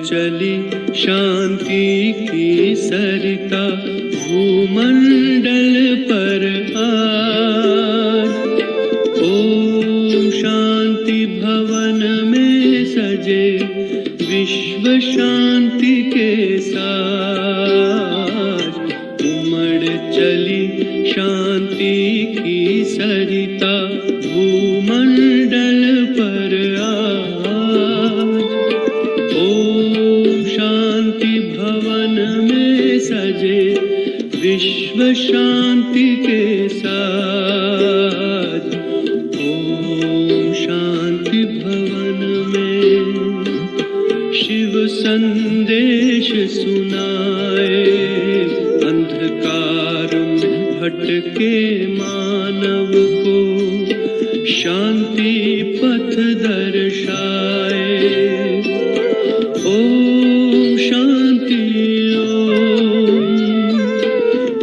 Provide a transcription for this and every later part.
चली शांति की सरिता भूमंडल पर आज। ओम शांति भवन में सजे विश्व शांति के साथ उमड़ चली शांति की सरिता भूमंडल पर आज। ओम शांति भवन में सजे विश्व शांति के साथ ओम शांति भवन में शिव संदेश सुनाए अंधकार में भटके मानव को शांति पथ दर्शाए। ओम शांति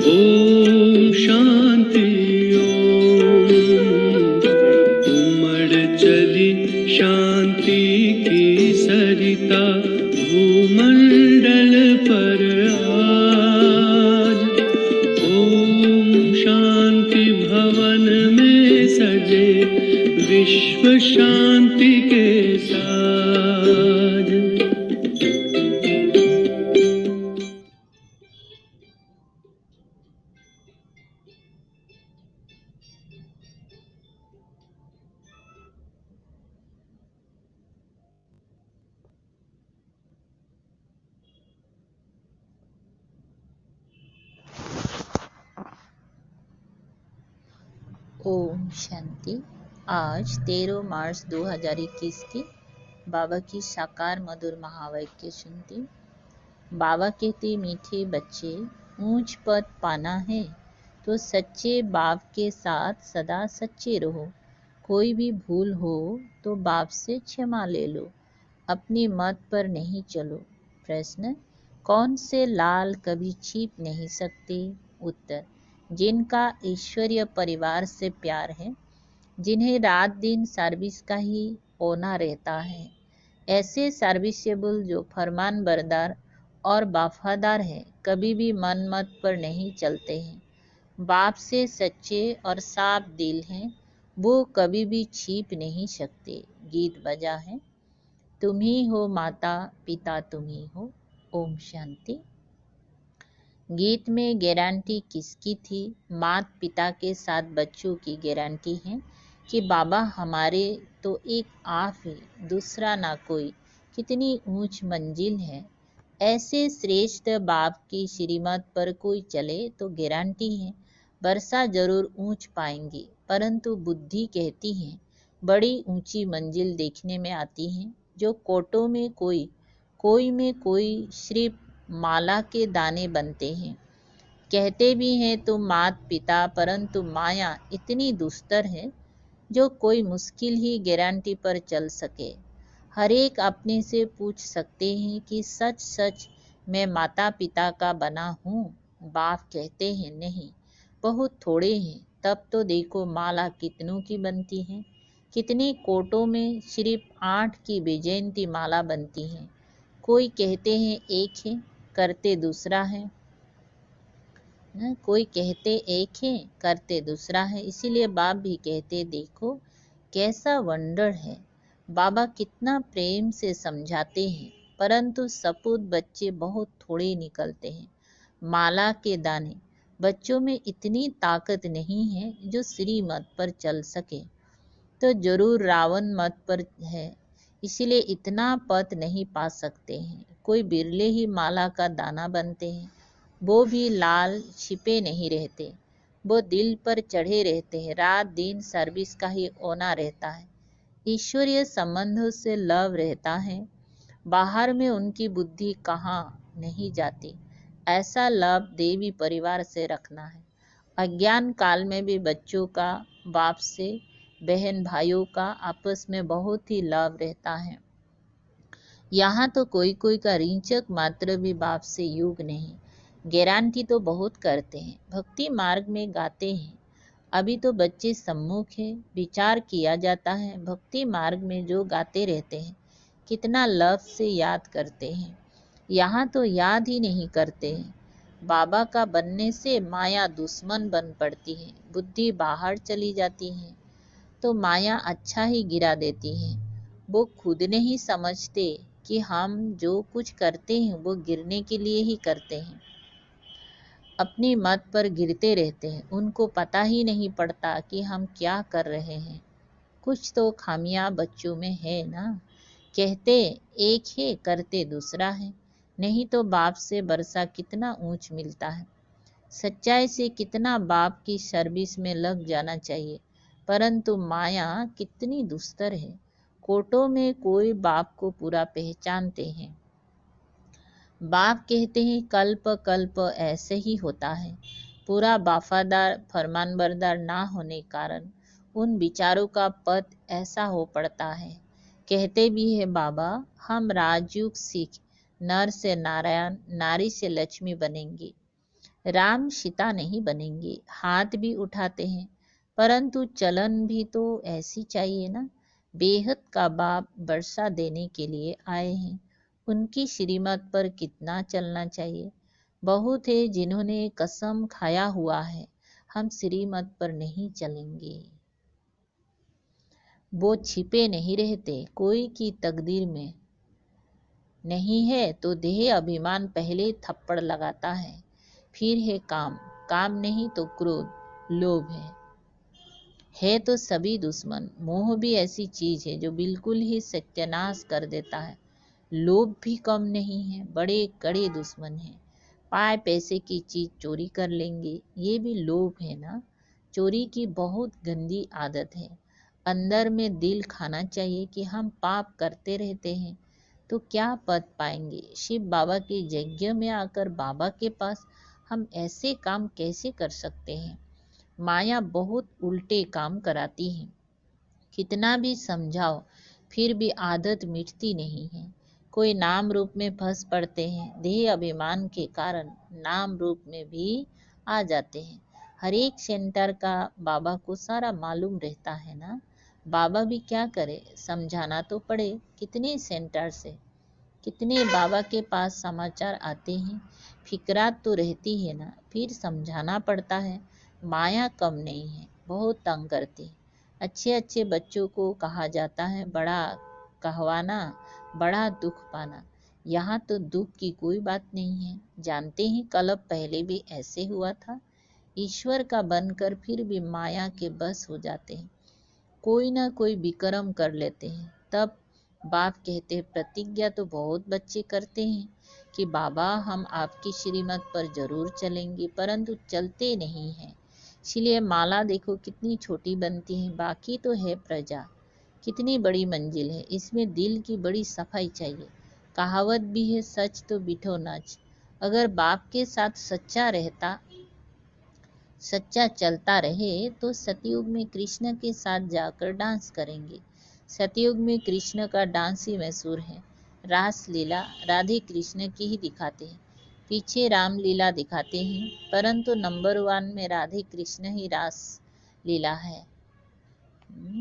ओम शांति उमड़ चली शांति की सरिता भूमंडल पर आज। ओम शांति भवन में सजे विश्व शांति के साथ। ओम शांति। आज 13 मार्च 2021 की बाबा की साकार मधुर महावाक्य सुनते। बाबा कहते, मीठे बच्चे, ऊंच पद पाना है तो सच्चे बाप के साथ सदा सच्चे रहो। कोई भी भूल हो तो बाप से क्षमा ले लो, अपनी मत पर नहीं चलो। प्रश्न, कौन से लाल कभी छिप नहीं सकते? उत्तर, जिनका ईश्वरीय परिवार से प्यार है, जिन्हें रात दिन सर्विस का ही होना रहता है। ऐसे सर्विसेबल जो फरमान बरदार और वफादार है, कभी भी मन मत पर नहीं चलते हैं, बाप से सच्चे और साफ दिल हैं, वो कभी भी छिप नहीं सकते। गीत बजा है, तुम ही हो माता पिता तुम ही हो। ओम शांति। गीत में गारंटी किसकी थी? माता पिता के साथ बच्चों की गारंटी है कि बाबा हमारे तो एक आप ही, दूसरा ना कोई। कितनी ऊंच मंजिल है। ऐसे श्रेष्ठ बाप की श्रीमत पर कोई चले तो गारंटी है वर्षा जरूर ऊंच पाएंगे, परंतु बुद्धि कहती है बड़ी ऊंची मंजिल देखने में आती है। जो कोटों में कोई में कोई सिर्फ माला के दाने बनते हैं। कहते भी हैं तो मात पिता, परंतु माया इतनी दुस्तर है जो कोई मुश्किल ही गारंटी पर चल सके। हर एक अपने से पूछ सकते हैं कि सच सच मैं माता पिता का बना हूँ? बाप कहते हैं नहीं, बहुत थोड़े हैं। तब तो देखो माला कितनों की बनती है। कितनी कोटों में सिर्फ 8 की वैजयंती माला बनती है। कोई कहते हैं एक है, करते दूसरा है। कोई कहते एक है, करते दूसरा है। इसीलिए बाप भी कहते देखो कैसा वंडर है। बाबा कितना प्रेम से समझाते हैं, परंतु सपूत बच्चे बहुत थोड़े निकलते हैं। माला के दाने बच्चों में इतनी ताकत नहीं है जो श्री मत पर चल सके, तो जरूर रावण मत पर है, इसीलिए इतना पद नहीं पा सकते हैं। कोई बिरले ही माला का दाना बनते हैं, वो भी लाल छिपे नहीं रहते, वो दिल पर चढ़े रहते हैं। रात दिन सर्विस का ही होना रहता है। ईश्वरीय संबंधों से लव रहता है, बाहर में उनकी बुद्धि कहाँ नहीं जाती। ऐसा लव देवी परिवार से रखना है। अज्ञान काल में भी बच्चों का बाप से, बहन भाइयों का आपस में बहुत ही लव रहता है। यहाँ तो कोई कोई का रिंचक मात्र भी बाप से युग नहीं। गारंटी तो बहुत करते हैं, भक्ति मार्ग में गाते हैं। अभी तो बच्चे सम्मुख है, विचार किया जाता है। भक्ति मार्ग में जो गाते रहते हैं कितना लफ्ज से याद करते हैं। यहाँ तो याद ही नहीं करते हैं। बाबा का बनने से माया दुश्मन बन पड़ती है, बुद्धि बाहर चली जाती है, तो माया अच्छा ही गिरा देती है। वो खुद नहीं समझते कि हम जो कुछ करते हैं वो गिरने के लिए ही करते हैं। अपनी मत पर गिरते रहते हैं। उनको पता ही नहीं पड़ता कि हम क्या कर रहे हैं। कुछ तो खामियां बच्चों में है ना। कहते एक है, करते दूसरा है। नहीं तो बाप से बरसा कितना ऊंच मिलता है। सच्चाई से कितना बाप की सर्विस में लग जाना चाहिए, परंतु माया कितनी दुस्तर है। कोटों में कोई बाप को पूरा पहचानते हैं। बाप कहते हैं कल्प कल्प ऐसे ही होता है। पूरा वफादार फरमानबरदार ना होने कारण उन विचारों का पद ऐसा हो पड़ता है। कहते भी है बाबा, हम राजयुग सीख नर से नारायण, नारी से लक्ष्मी बनेंगे, राम सीता नहीं बनेंगे। हाथ भी उठाते हैं, परंतु चलन भी तो ऐसी चाहिए ना। बेहद का बाप वर्षा देने के लिए आए हैं, उनकी श्रीमत पर कितना चलना चाहिए। बहुत है जिन्होंने कसम खाया हुआ है, हम श्रीमत पर नहीं चलेंगे। वो छिपे नहीं रहते, कोई की तकदीर में नहीं है तो देह अभिमान पहले थप्पड़ लगाता है। फिर है काम, काम नहीं तो क्रोध लोभ है तो सभी दुश्मन। मोह भी ऐसी चीज है जो बिल्कुल ही सत्यानाश कर देता है। लोभ भी कम नहीं है, बड़े कड़े दुश्मन है। पाए पैसे की चीज चोरी कर लेंगे, ये भी लोभ है ना। चोरी की बहुत गंदी आदत है। अंदर में दिल खाना चाहिए कि हम पाप करते रहते हैं तो क्या पद पाएंगे। शिव बाबा के यज्ञ में आकर बाबा के पास हम ऐसे काम कैसे कर सकते हैं। माया बहुत उल्टे काम कराती है। कितना भी समझाओ फिर भी आदत मिटती नहीं है। कोई नाम रूप में फंस पड़ते हैं, देह अभिमान के कारण नाम रूप में भी आ जाते हैं। हर एक सेंटर का बाबा को सारा मालूम रहता है ना। बाबा भी क्या करे, समझाना तो पड़े। कितने सेंटर से कितने बाबा के पास समाचार आते हैं, फिकरात तो रहती है ना, फिर समझाना पड़ता है। माया कम नहीं है, बहुत तंग करती है। अच्छे अच्छे बच्चों को कहा जाता है बड़ा कहवाना, बड़ा दुख पाना। यहाँ तो दुख की कोई बात नहीं है। जानते ही कल्प पहले भी ऐसे हुआ था। ईश्वर का बनकर फिर भी माया के बस हो जाते हैं, कोई ना कोई विक्रम कर लेते हैं। तब बाप कहते हैं, प्रतिज्ञा तो बहुत बच्चे करते हैं कि बाबा हम आपकी श्रीमत पर जरूर चलेंगे, परंतु चलते नहीं हैं। इसलिए माला देखो कितनी छोटी बनती है, बाकी तो है प्रजा। कितनी बड़ी मंजिल है, इसमें दिल की बड़ी सफाई चाहिए। कहावत भी है, सच तो बिठो नाच। अगर बाप के साथ सच्चा चलता रहे तो सतयुग में कृष्ण के साथ जाकर डांस करेंगे। सतयुग में कृष्ण का डांस ही मशहूर है। रास लीला राधे कृष्ण की ही दिखाते हैं, पीछे राम लीला दिखाते हैं, परंतु नंबर 1 में राधे कृष्ण ही रास लीला है।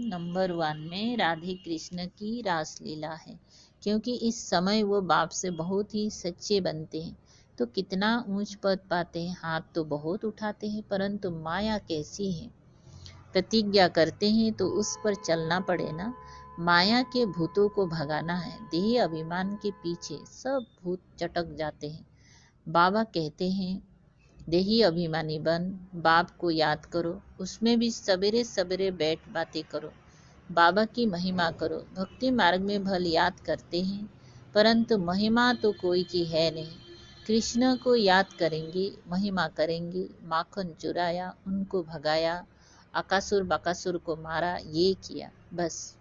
नंबर 1 में राधे कृष्ण की रास लीला है, क्योंकि इस समय वो बाप से बहुत ही सच्चे बनते हैं तो कितना ऊंच पद पाते हैं। हाथ तो बहुत उठाते हैं, परंतु माया कैसी है। प्रतिज्ञा करते हैं तो उस पर चलना पड़े ना। माया के भूतों को भगाना है। देह अभिमान के पीछे सब भूत चटक जाते हैं। बाबा कहते हैं देही अभिमानी बन, बाप को याद करो, उसमें भी सवेरे सवेरे बैठ बातें करो, बाबा की महिमा करो। भक्ति मार्ग में भल याद करते हैं, परंतु महिमा तो कोई की है नहीं। कृष्ण को याद करेंगे, महिमा करेंगे। माखन चुराया, उनको भगाया, अकासुर बकासुर को मारा, ये किया, बस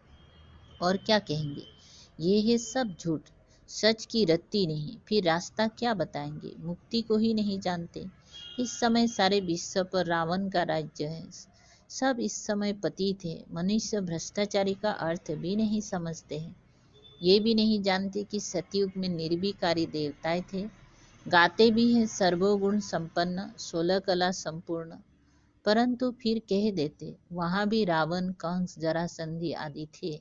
और क्या कहेंगे। ये है सब झूठ, सच की रत्ती नहीं। फिर रास्ता क्या बताएंगे, मुक्ति को ही नहीं जानते। इस समय सारे विश्व पर रावण का राज्य है। सब इस समय पतित है। मनुष्य भ्रष्टाचारी का अर्थ भी नहीं समझते हैं। ये भी नहीं जानते कि सतयुग में निर्विकारी देवताएं थे। गाते भी हैं सर्वगुण संपन्न, 16 कला संपूर्ण, परंतु फिर कह देते वहां भी रावण, कंस, जरासंधि आदि थे।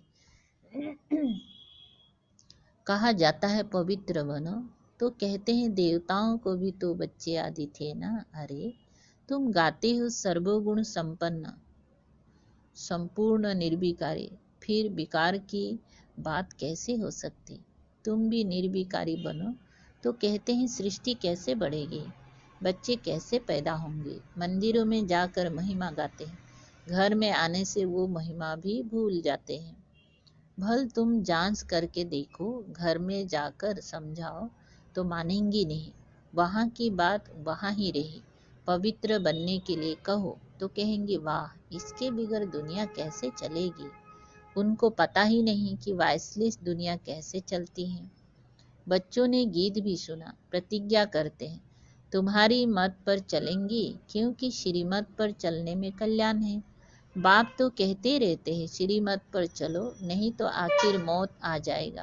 कहा जाता है पवित्र बनो, तो कहते हैं देवताओं को भी तो बच्चे आदि थे ना। अरे तुम गाते हो सर्वगुण संपन्न संपूर्ण निर्विकारी, फिर विकार की बात कैसे हो सकती। तुम भी निर्विकारी बनो तो कहते हैं सृष्टि कैसे बढ़ेगी, बच्चे कैसे पैदा होंगे। मंदिरों में जाकर महिमा गाते हैं, घर में आने से वो महिमा भी भूल जाते हैं। भल तुम जांच करके देखो, घर में जाकर समझाओ तो मानेंगी नहीं, वहाँ की बात वहाँ ही रही। पवित्र बनने के लिए कहो तो कहेंगे वाह, इसके बिगर दुनिया कैसे चलेगी। उनको पता ही नहीं कि वायसलेस दुनिया कैसे चलती है। बच्चों ने गीत भी सुना, प्रतिज्ञा करते हैं तुम्हारी मत पर चलेंगी, क्योंकि श्रीमत पर चलने में कल्याण है। बाप तो कहते रहते हैं श्रीमत पर चलो, नहीं तो आखिर मौत आ जाएगा।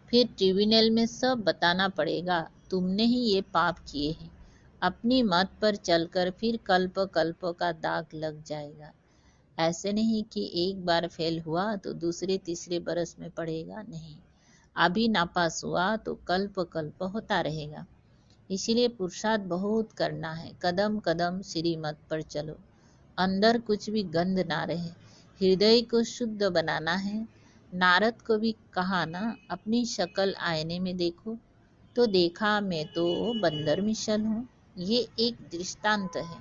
फिर ट्रिब्यूनल में सब बताना पड़ेगा, तुमने ही ये पाप किए हैं। अपनी मत पर चलकर फिर कल्प कल्प का दाग लग जाएगा। ऐसे नहीं कि एक बार फेल हुआ तो दूसरे तीसरे बरस में पड़ेगा, नहीं। अभी नापास हुआ तो कल्प कल्प होता रहेगा। इसीलिए पुरुषार्थ बहुत करना है, कदम कदम श्रीमत पर चलो, अंदर कुछ भी गंध ना रहे, हृदय को शुद्ध बनाना है। नारद को भी कहा ना, अपनी शक्ल आईने में देखो, तो देखा मैं तो बंदर मिसल हूँ। ये एक दृष्टांत है।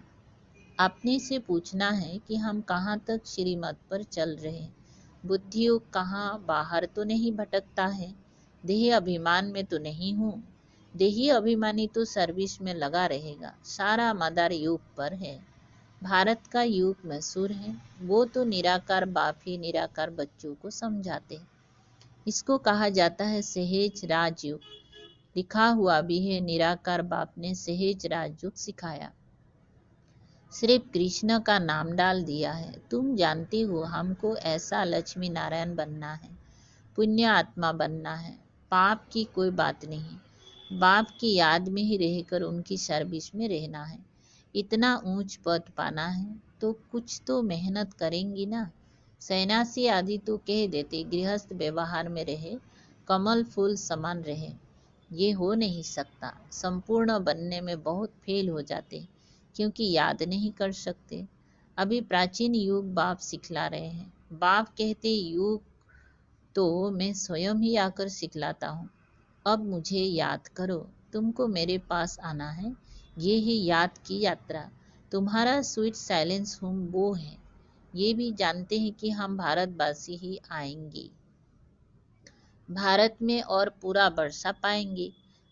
अपने से पूछना है कि हम कहाँ तक श्रीमत पर चल रहे हैं। बुद्धियोग कहाँ बाहर तो नहीं भटकता है, देह अभिमान में तो नहीं हूँ। देही अभिमानी तो सर्विस में लगा रहेगा, सारा मदार योग पर है। भारत का युग मशहूर है, वो तो निराकार बाप ही निराकार बच्चों को समझाते हैं। इसको कहा जाता है सहेज राजयोग। लिखा हुआ भी है, निराकार बाप ने सहेज राजयोग सिखाया, सिर्फ कृष्ण का नाम डाल दिया है। तुम जानती हो हमको ऐसा लक्ष्मी नारायण बनना है, पुण्य आत्मा बनना है। पाप की कोई बात नहीं, बाप की याद में ही रहकर उनकी सर्विस में रहना है। इतना ऊंच पद पाना है तो कुछ तो मेहनत करेंगी ना। सन्यासी आदि तो कह देते गृहस्थ व्यवहार में रहे, कमल फूल समान रहे। ये हो नहीं सकता, संपूर्ण बनने में बहुत फेल हो जाते, क्योंकि याद नहीं कर सकते। अभी प्राचीन युग बाप सिखला रहे हैं। बाप कहते युग तो मैं स्वयं ही आकर सिखलाता हूँ। अब मुझे याद करो, तुमको मेरे पास आना है। ये ही याद की यात्रा। तुम्हारा स्वीट साइलेंस होम वो है। ये भी जानते हैं कि हम भारतवासी ही आएंगे, भारत में और पूरा वर्षा पाएंगे।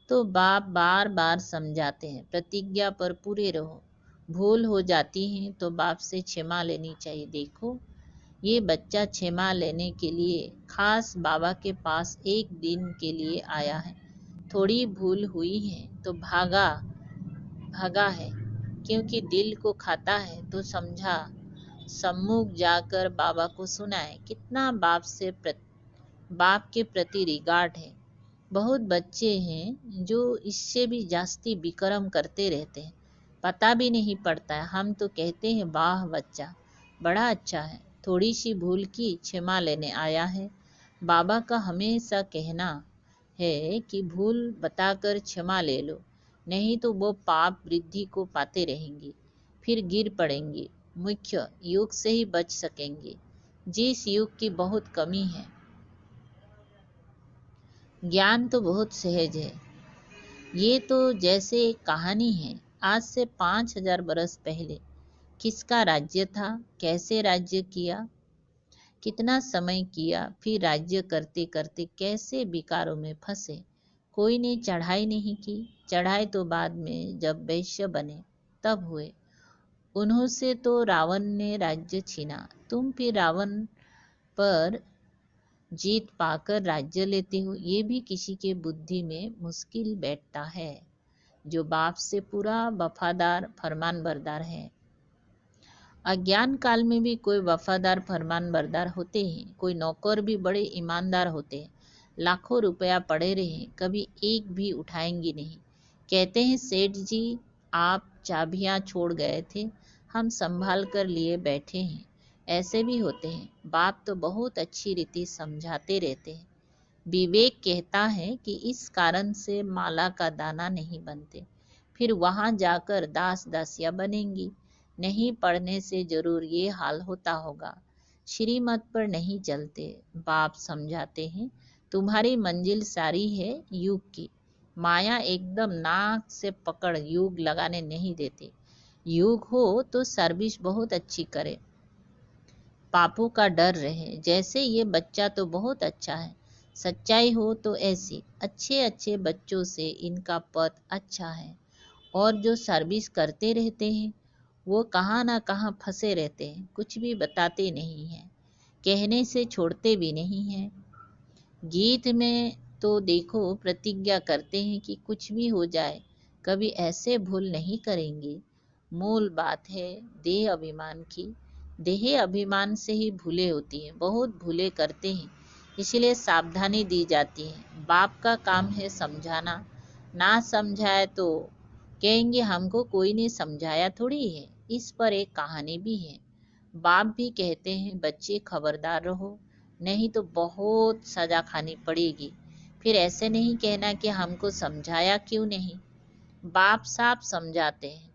तो बाप बार बार समझाते हैं प्रतिज्ञा पर पूरे रहो। भूल हो जाती है तो बाप से क्षमा लेनी चाहिए। देखो ये बच्चा क्षमा लेने के लिए खास बाबा के पास एक दिन के लिए आया है। थोड़ी भूल हुई है तो भागा है, क्योंकि दिल को खाता है तो समझा सम्मुख जाकर बाबा को सुनाए। कितना बाप के प्रति रिगार्ड है। बहुत बच्चे हैं जो इससे भी जास्ती विक्रम करते रहते हैं, पता भी नहीं पड़ता है। हम तो कहते हैं वाह बच्चा बड़ा अच्छा है, थोड़ी सी भूल की क्षमा लेने आया है। बाबा का हमेशा कहना है कि भूल बताकर क्षमा ले लो, नहीं तो वो पाप वृद्धि को पाते रहेंगे, फिर गिर पड़ेंगे। मुख्य युग से ही बच सकेंगे, जिस युग की बहुत कमी है। ज्ञान तो बहुत सहज है। ये तो जैसे एक कहानी है। आज से 5000 बरस पहले किसका राज्य था, कैसे राज्य किया, कितना समय किया, फिर राज्य करते करते कैसे विकारों में फंसे। कोई ने चढ़ाई नहीं की। चढ़ाई तो बाद में जब वैश्य बने तब हुए। उन्हों से तो रावण ने राज्य छीना, तुम फिर रावण पर जीत पाकर राज्य लेते हो। ये भी किसी के बुद्धि में मुश्किल बैठता है, जो बाप से पूरा वफादार फरमान बरदार है। अज्ञान काल में भी कोई वफादार फरमान बरदार होते हैं, कोई नौकर भी बड़े ईमानदार होते हैं। लाखों रुपया पड़े रहे, कभी एक भी उठाएंगे नहीं। कहते हैं सेठ जी आप चाबियां छोड़ गए थे, हम संभाल कर लिए बैठे हैं। ऐसे भी होते हैं। बाप तो बहुत अच्छी रीति समझाते रहते हैं। विवेक कहता है कि इस कारण से माला का दाना नहीं बनते, फिर वहां जाकर दास दासियां बनेंगी। नहीं पढ़ने से जरूर ये हाल होता होगा। श्रीमत पर नहीं चलते। बाप समझाते हैं, तुम्हारी मंजिल सारी है युग की। माया एकदम नाक से पकड़ युग लगाने नहीं देते। युग हो तो सर्विस बहुत अच्छी करे, पापों का डर रहे। जैसे ये बच्चा तो बहुत अच्छा है, सच्चाई हो तो ऐसी अच्छे अच्छे बच्चों से इनका पद अच्छा है। और जो सर्विस करते रहते हैं वो कहाँ ना कहाँ फंसे रहते हैं, कुछ भी बताते नहीं हैं, कहने से छोड़ते भी नहीं हैं। गीत में तो देखो प्रतिज्ञा करते हैं कि कुछ भी हो जाए कभी ऐसे भूल नहीं करेंगे। मूल बात है देह अभिमान की। देह अभिमान से ही भूलें होती हैं, बहुत भूलें करते हैं, इसलिए सावधानी दी जाती है। बाप का काम है समझाना, ना समझाए तो कहेंगे हमको कोई ने समझाया थोड़ी है। इस पर एक कहानी भी है। बाप भी कहते हैं बच्चे खबरदार रहो, नहीं तो बहुत सजा खानी पड़ेगी। फिर ऐसे नहीं कहना कि हमको समझाया क्यों नहीं। बाप साफ समझाते हैं,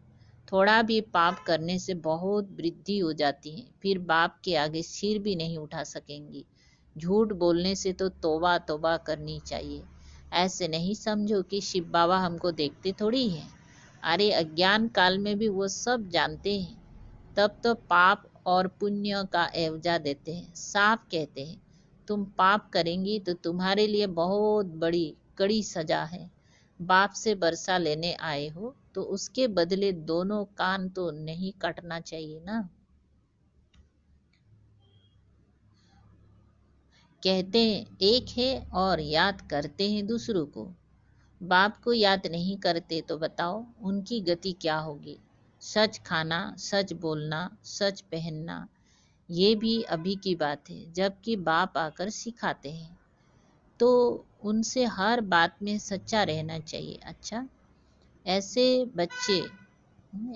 थोड़ा भी पाप करने से बहुत वृद्धि हो जाती है, फिर बाप के आगे सिर भी नहीं उठा सकेंगी। झूठ बोलने से तो तौबा तौबा करनी चाहिए। ऐसे नहीं समझो कि शिव बाबा हमको देखते थोड़ी हैं। अरे अज्ञान काल में भी वो सब जानते हैं, तब तो पाप और पुण्य का एवजा देते हैं। साफ कहते हैं तुम पाप करेंगी तो तुम्हारे लिए बहुत बड़ी कड़ी सजा है। बाप से बरसा लेने आए हो तो उसके बदले दोनों कान तो नहीं कटना चाहिए ना। कहते हैं एक है और याद करते हैं दूसरों को। बाप को याद नहीं करते तो बताओ उनकी गति क्या होगी। सच खाना, सच बोलना, सच पहनना, ये भी अभी की बात है, जबकि बाप आकर सिखाते हैं तो उनसे हर बात में सच्चा रहना चाहिए। अच्छा, ऐसे बच्चे,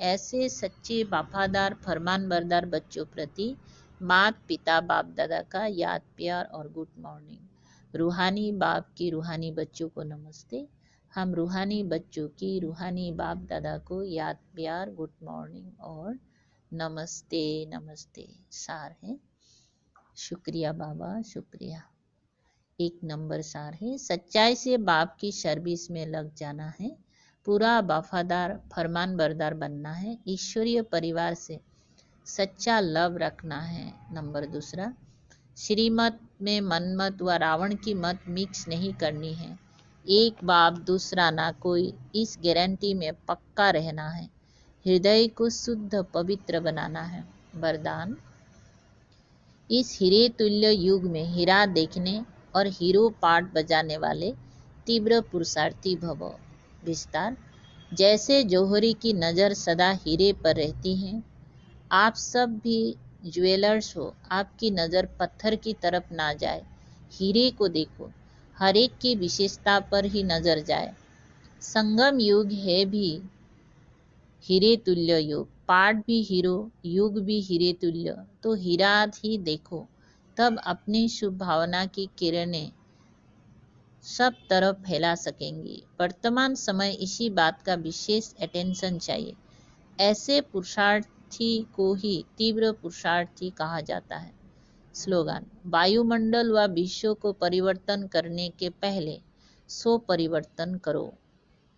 ऐसे सच्चे वफादार फरमानबरदार बच्चों प्रति माता पिता बाप दादा का याद प्यार और गुड मॉर्निंग। रूहानी बाप की रूहानी बच्चों को नमस्ते। हम रूहानी बच्चों की रूहानी बाप दादा को याद प्यार गुड मॉर्निंग और नमस्ते नमस्ते। सार है, शुक्रिया बाबा शुक्रिया। एक नंबर सार है, सच्चाई से बाप की सर्विस में लग जाना है, पूरा वफादार फरमानबरदार बनना है, ईश्वरीय परिवार से सच्चा लव रखना है। नंबर दूसरा, श्रीमत में मनमत व रावण की मत मिक्स नहीं करनी है। एक बाप दूसरा ना कोई, इस गारंटी में पक्का रहना है। हृदय को शुद्ध पवित्र बनाना है। वरदान, इस हीरे तुल्य युग में हीरा देखने और हीरो पार्ट बजाने वाले तीव्र पुरुषार्थी भव। विस्तार, जैसे जौहरी की नज़र सदा हीरे पर रहती है, आप सब भी ज्वेलर्स हो, आपकी नज़र पत्थर की तरफ ना जाए, हीरे को देखो, हर एक की विशेषता पर ही नज़र जाए। संगम युग है भी हीरे तुल्य युग, पाठ भी हीरो, युग भी हीरे तुल्य, तो हीरा ही देखो, तब अपनी शुभ भावना की किरणें सब तरफ फैला सकेंगी। वर्तमान समय इसी बात का विशेष अटेंशन चाहिए। ऐसे पुरुषार्थी को ही तीव्र पुरुषार्थी कहा जाता है। स्लोगन, वायुमंडल व विश्व को परिवर्तन करने के पहले सो परिवर्तन करो।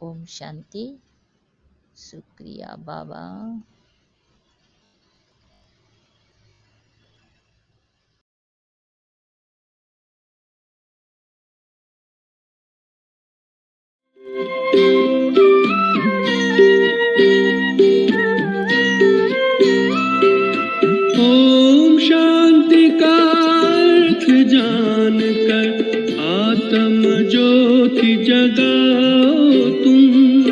ओम शांति। शुक्रिया बाबा। ओम शांति का अर्थ जानकर आत्म ज्योति जगाओ तुम,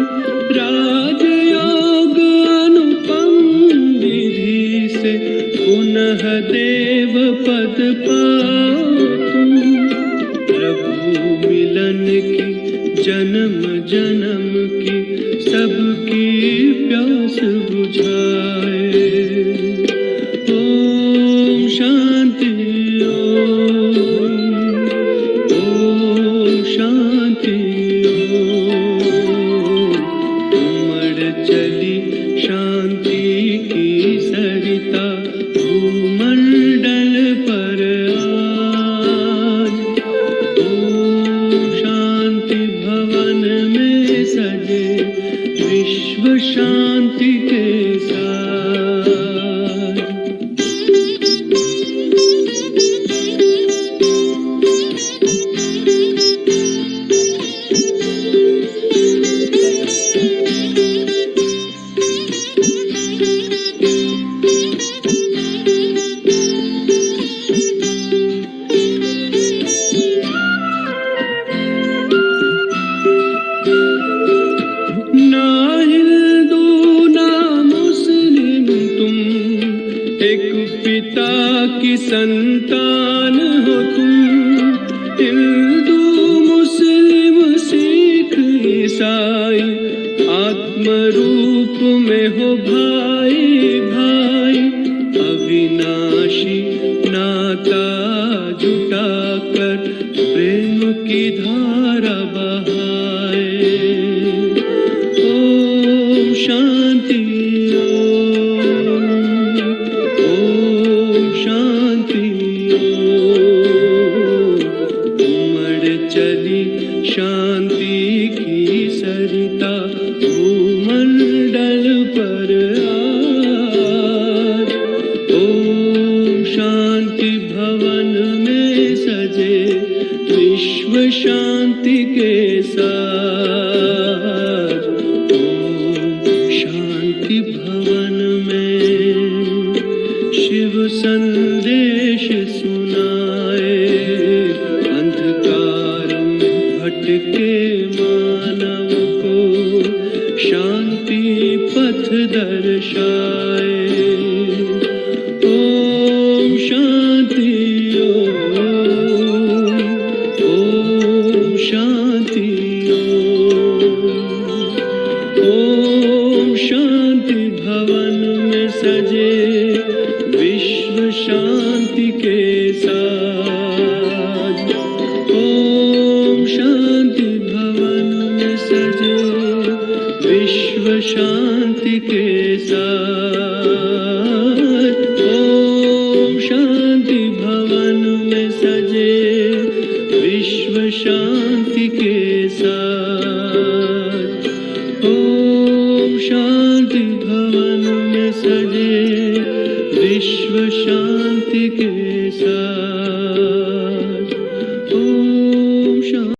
राजयोग अनुपम विधि से पुनः देव पद पाओ तुम। प्रभु मिलन की जन्म जन्म की सबकी प्यास बुझाए। ओम शांति ओम शांति के साथ। ना हिंदू ना मुस्लिम तुम, एक पिता की संतान हो तुम। हिंदू मुस्लिम सिख ईसाई आत्म रूप में हो भाई भाई। अविनाशी नाता जुटाकर प्रेम की धारा बहाए। ओम शांति ओम शांति उमड़ चली शांति की सरिता भूमंडल पर आज। ओम शांति भवन में सजे विश्व शांति के साथ। शांति भवन में शिव संदेश सुनाए। अंधकार में भटके मानव को शांति पथ दर्शाए। ओम शांति ओम शांति ओम शांति भवन में सजे विश्व शांति के साथ। ओम शांति भवन में सजे विश्व शांति के साथ। ओम शांति भवन में सजे विश्व शांति के साथ। ओम शांति भवन में सजे विश्व शांति के साथ।